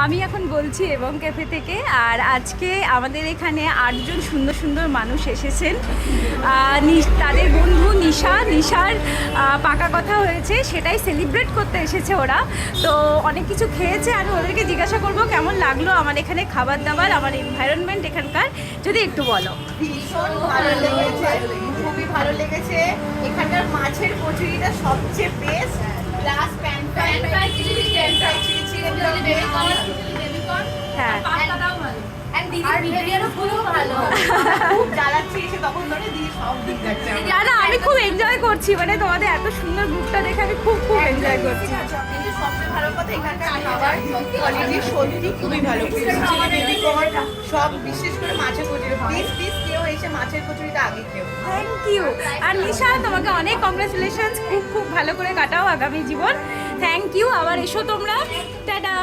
আমি এখন বলছি এবং ক্যাফে থেকে। আর আজকে আমাদের এখানে 8 জন সুন্দর সুন্দর মানুষ এসেছেন। তাদের বন্ধু নিশার পাকা কথা হয়েছে, সেটাই সেলিব্রেট করতে এসেছে ওরা। তো অনেক কিছু খেয়েছে, আমি ওদেরকে জিজ্ঞাসা করবো কেমন লাগলো আমার এখানে খাবার দাবার, আমার এনভায়রনমেন্ট এখানকার, যদি একটু বলো। ভীষণ ভালো লেগেছে, খুবই ভালো লেগেছে। এখানকার মাছের কচুরিটা সবচেয়ে best, plus pan fry chilli chicken হ্যাঁ, খুব জ্বালাচ্ছি এসে তখন ধরে দিয়ে সব দিক যাচ্ছে না আমি খুব এনজয় করছি, মানে তোমাদের এত সুন্দর গ্রুপটা দেখে আমি খুব এনজয় করছি। কিন্তু সবচেয়ে ভালো কথা এখানকার খাবার কোয়ালিটি সত্যি খুবই ভালো। বেবিকর্ন সব, বিশেষ করে মাছের কচুরি, প্লিজ কেউ এসে মাছের কচুরিটা আগে খেও। Thank you. আর নিশা, তোমাকে অনেক কংগ্রেচুলেশনস, খুব ভালো করে কাটাও আগামী জীবন। থ্যাংক ইউ, আবার এসো তোমরা। টাটা।